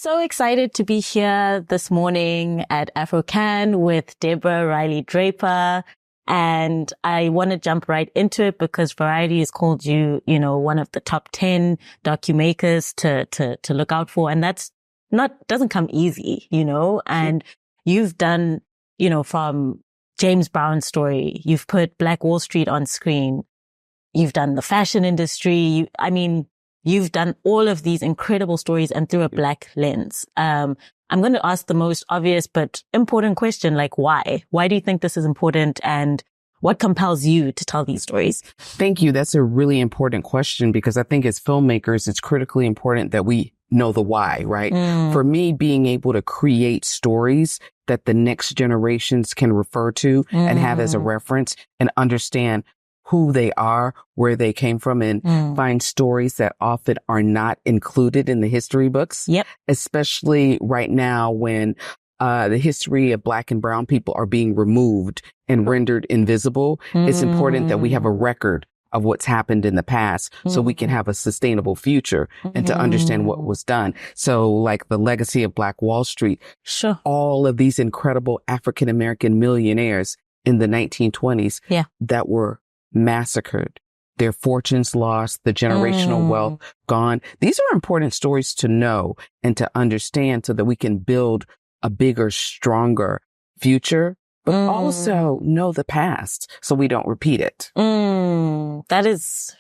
So excited to be here this morning at AfroCannes with Deborah Riley Draper. And I want to jump right into it because Variety has called you, one of the top 10 documakers to look out for. And that's doesn't come easy, and you've done, from James Brown's story, you've put Black Wall Street on screen. You've done the fashion industry. You've done all of these incredible stories and through a Black lens. I'm going to ask the most obvious but important question, like why? Why do you think this is important and what compels you to tell these stories? Thank you. That's a really important question because I think as filmmakers, it's critically important that we know the why, right? For me, being able to create stories that the next generations can refer to and have as a reference and understand who they are, where they came from, and find stories that often are not included in the history books. Yep. Especially right now when the history of Black and Brown people are being removed and rendered invisible. It's important that we have a record of what's happened in the past so we can have a sustainable future and to understand what was done. So like the legacy of Black Wall Street, all of these incredible African-American millionaires in the 1920s that were massacred, their fortunes lost, the generational wealth gone. These are important stories to know and to understand so that we can build a bigger, stronger future, but also know the past so we don't repeat it. That is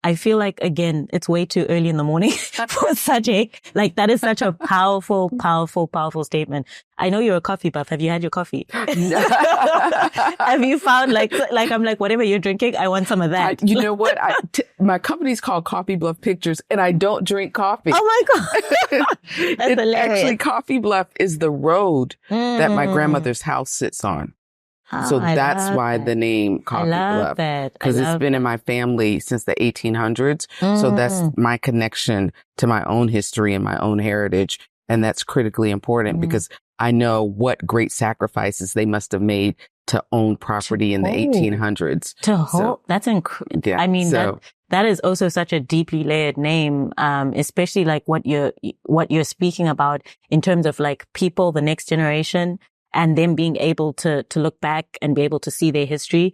I feel like, again, it's way too early in the morning for that is such a powerful, powerful, powerful statement. I know you're a coffee buff. Have you had your coffee? Have you found I'm like, whatever you're drinking, I want some of that. You know what? My company's called Coffee Bluff Pictures and I don't drink coffee. Oh my God. That's hilarious. Actually, Coffee Bluff is the road that my grandmother's house sits on. So that's why the name Coffee Bluff. Because it's been in my family since the 1800s. So that's my connection to my own history and my own heritage. And that's critically important because I know what great sacrifices they must have made to own property in the 1800s. That's incredible. That is also such a deeply layered name, especially like what you're speaking about in terms of like people, the next generation, and them being able to look back and be able to see their history.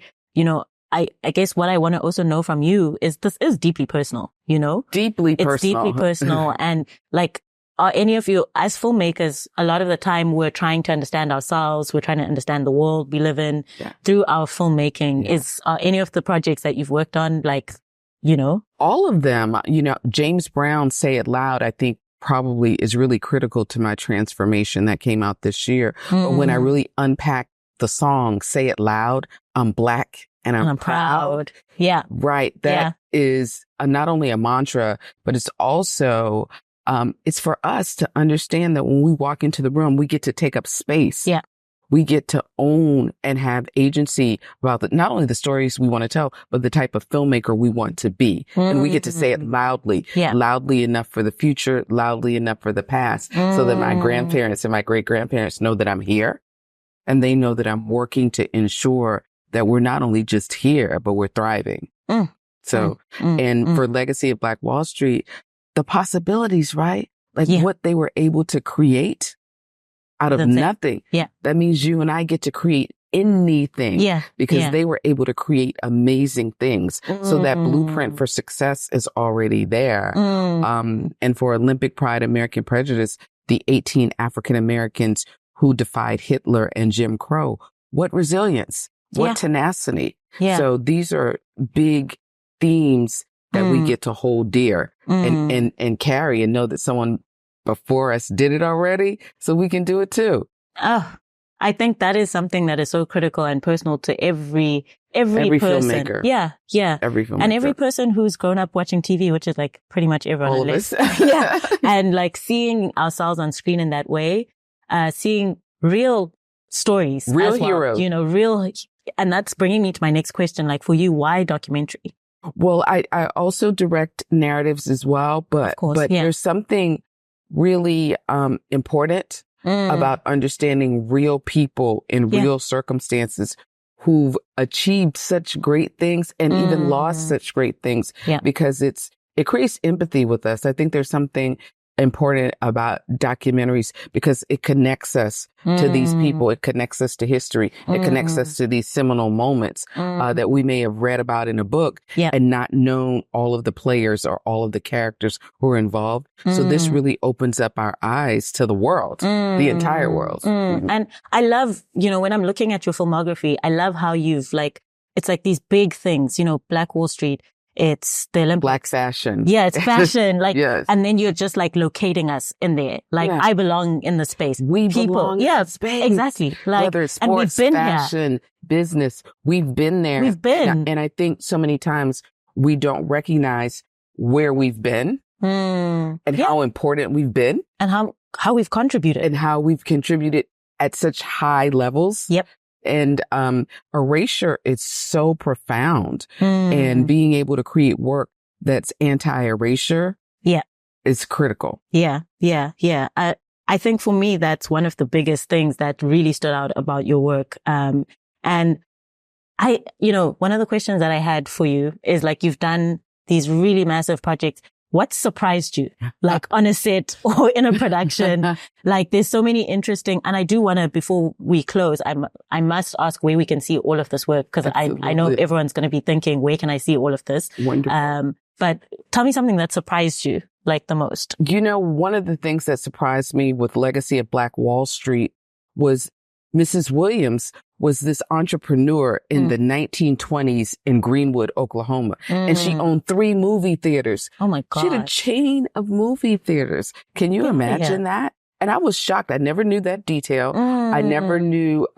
I guess what I want to also know from you is this is deeply personal, Deeply personal. It's deeply personal. And like, are any of you, as filmmakers, a lot of the time we're trying to understand ourselves, we're trying to understand the world we live in through our filmmaking. Are any of the projects that you've worked on, All of them, James Brown, Say It Loud, I think probably is really critical to my transformation that came out this year. But when I really unpack the song, Say It Loud, I'm Black and I'm proud. Yeah. Right. That is not only a mantra, but it's also, it's for us to understand that when we walk into the room, we get to take up space. Yeah. We get to own and have agency about not only the stories we want to tell, but the type of filmmaker we want to be. And we get to say it loudly, loudly enough for the future, loudly enough for the past, so that my grandparents and my great grandparents know that I'm here and they know that I'm working to ensure that we're not only just here, but we're thriving. And for Legacy of Black Wall Street, the possibilities, right? Like what they were able to create out of nothing. Yeah. That means you and I get to create anything. Yeah. Because they were able to create amazing things. So that blueprint for success is already there. And for Olympic Pride, American Prejudice, the 18 African Americans who defied Hitler and Jim Crow, what resilience, what tenacity. Yeah. So these are big themes that we get to hold dear and carry and know that someone before us did it already, so we can do it too. Oh, I think that is something that is so critical and personal to every person. Filmmaker. Yeah. Every filmmaker. And every person who's grown up watching TV, which is like pretty much everyone. All of us. And like seeing ourselves on screen in that way, seeing real stories. Real heroes. And that's bringing me to my next question. Like for you, why documentary? Well, I also direct narratives as well, but there's something really important about understanding real people in real circumstances who've achieved such great things and even lost such great things because it creates empathy with us. I think there's something important about documentaries because it connects us to these people. It connects us to history. It connects us to these seminal moments that we may have read about in a book and not known all of the players or all of the characters who are involved. So this really opens up our eyes to the world, the entire world. And I love, when I'm looking at your filmography, I love how you've it's like these big things, Black Wall Street. It's the Olympics. Black fashion. Yeah, it's fashion. Yes. And then you're just locating us in there. I belong in the space. We belong in the space. Exactly. Whether it's sports, fashion, business, we've been there. We've been. And I think so many times we don't recognize where we've been and how important we've been. And how we've contributed. And how we've contributed at such high levels. Yep. And erasure is so profound, and being able to create work that's anti-erasure is critical. Yeah. I think for me, that's one of the biggest things that really stood out about your work. And one of the questions that I had for you is you've done these really massive projects. What surprised you, on a set or in a production? There's so many interesting, and I do want to, before we close, I must ask where we can see all of this work, because I know everyone's going to be thinking, where can I see all of this? Wonderful. But tell me something that surprised you, the most. One of the things that surprised me with Legacy of Black Wall Street was Mrs. Williams was this entrepreneur in the 1920s in Greenwood, Oklahoma. And she owned 3 movie theaters. Oh my God. She had a chain of movie theaters. Can you imagine that? And I was shocked. I never knew that detail. I never knew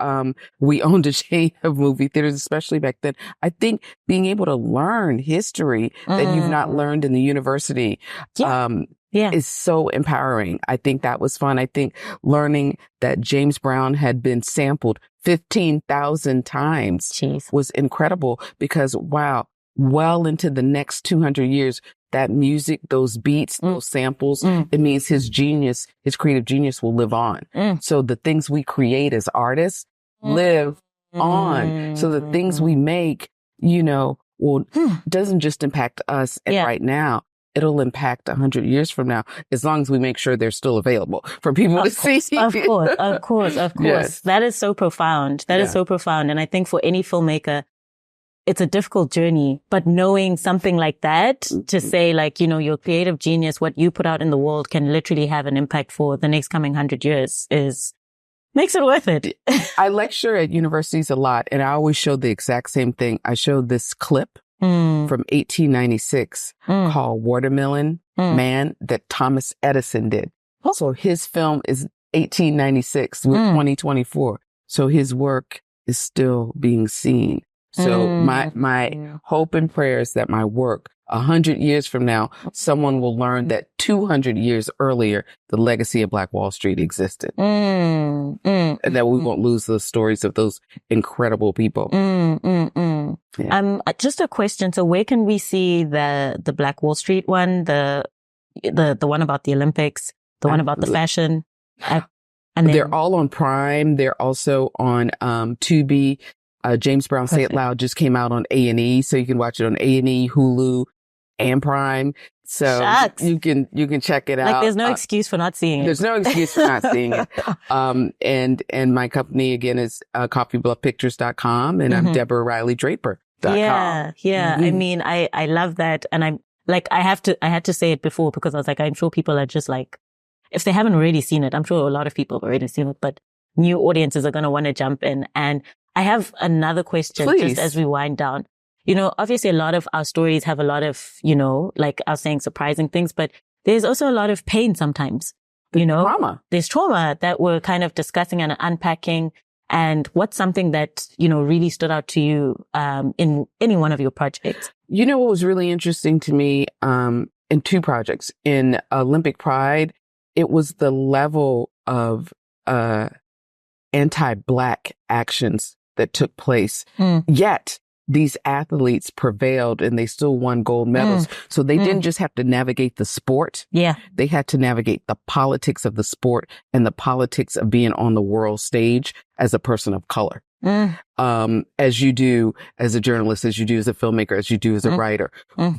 we owned a chain of movie theaters, especially back then. I think being able to learn history that you've not learned in the university is so empowering. I think that was fun. I think learning that James Brown had been sampled 15,000 times was incredible, because well into the next 200 years, that music, those beats, those samples, it means his genius, his creative genius will live on. So the things we create as artists live on. So the things we make, doesn't just impact us right now. It'll impact 100 years from now, as long as we make sure they're still available for people to see. Of course. Yes. That is so profound. That is so profound. And I think for any filmmaker, it's a difficult journey, but knowing something like that to say your creative genius, what you put out in the world can literally have an impact for the next coming 100 years makes it worth it. I lecture at universities a lot, and I always show the exact same thing. I show this clip from 1896 called Watermelon Man that Thomas Edison did. So his film is 1896 with 2024. So his work is still being seen. So my hope and prayer is that my work 100 years from now, someone will learn that 200 years earlier, the legacy of Black Wall Street existed. And that we won't lose the stories of those incredible people. Just a question. So where can we see the Black Wall Street one, the one about the Olympics, the one about the fashion? And then, they're all on Prime. They're also on Tubi. James Brown Say It Loud just came out on A&E, so you can watch it on A&E, Hulu, and Prime. So you can check it out. There's no excuse for not seeing it. There's no excuse for not seeing it. And my company again is coffeebluffpictures.com, and I'm Deborah Riley Draper.com. Yeah. I mean, I love that, and I'm I had to say it before, because I was I'm sure people are just if they haven't already seen it, I'm sure a lot of people have already seen it, but new audiences are going to want to jump in. And I have another question. Please. Just as we wind down. Obviously a lot of our stories have a lot of, I was saying, surprising things, but there's also a lot of pain sometimes. Trauma. There's trauma that we're kind of discussing and unpacking. And what's something that, really stood out to you, in any one of your projects? What was really interesting to me, in 2 projects. In Olympic Pride, it was the level of, anti-Black actions that took place. Yet these athletes prevailed and they still won gold medals. So they didn't just have to navigate the sport. Yeah. They had to navigate the politics of the sport and the politics of being on the world stage as a person of color. As you do as a journalist, as you do as a filmmaker, as you do as a writer.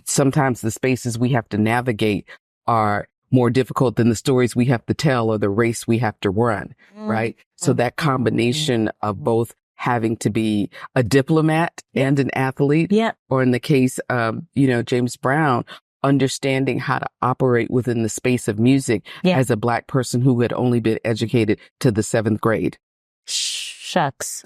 Sometimes the spaces we have to navigate are more difficult than the stories we have to tell or the race we have to run, right? So that combination of both having to be a diplomat and an athlete, or in the case of, James Brown, understanding how to operate within the space of music as a Black person who had only been educated to the 7th grade. Shucks.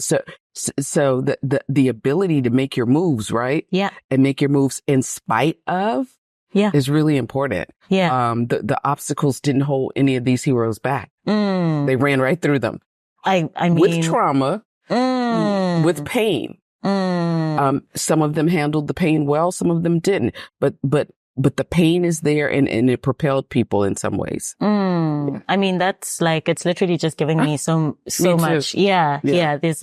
So the ability to make your moves, right? Yeah. And make your moves in spite of is really important. Yeah. The obstacles didn't hold any of these heroes back. They ran right through them. I mean, with trauma, with pain. Some of them handled the pain well, some of them didn't. But the pain is there and it propelled people in some ways. I mean, that's like, it's literally just giving me so much. Yeah. There's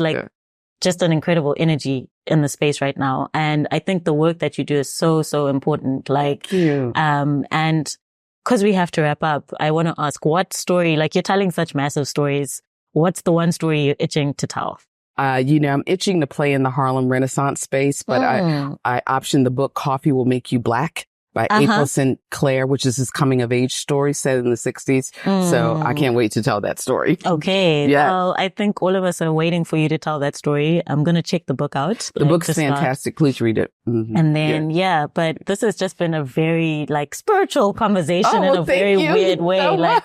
just an incredible energy in the space right now. And I think the work that you do is so, so important. Like, and because we have to wrap up, I want to ask, what story, like you're telling such massive stories, what's the one story you're itching to tell? I'm itching to play in the Harlem Renaissance space, but I optioned the book Coffee Will Make You Black by April Sinclair, which is his coming of age story set in the 60s. So I can't wait to tell that story. Okay. Yeah. Well, I think all of us are waiting for you to tell that story. I'm going to check the book out. The book's fantastic. Please read it. And then, but this has just been a very spiritual conversation in a very weird way. So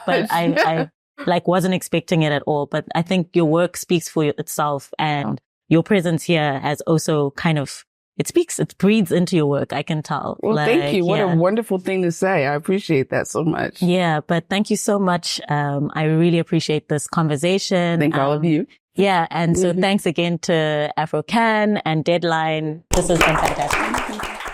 but I wasn't expecting it at all. But I think your work speaks for itself, and your presence here has also kind of, it breathes into your work. I can tell. Well, thank you. What a wonderful thing to say. I appreciate that so much. Yeah, but thank you so much. I really appreciate this conversation. Thank all of you. Yeah. And so thanks again to AfroCannes and Deadline. This has been fantastic.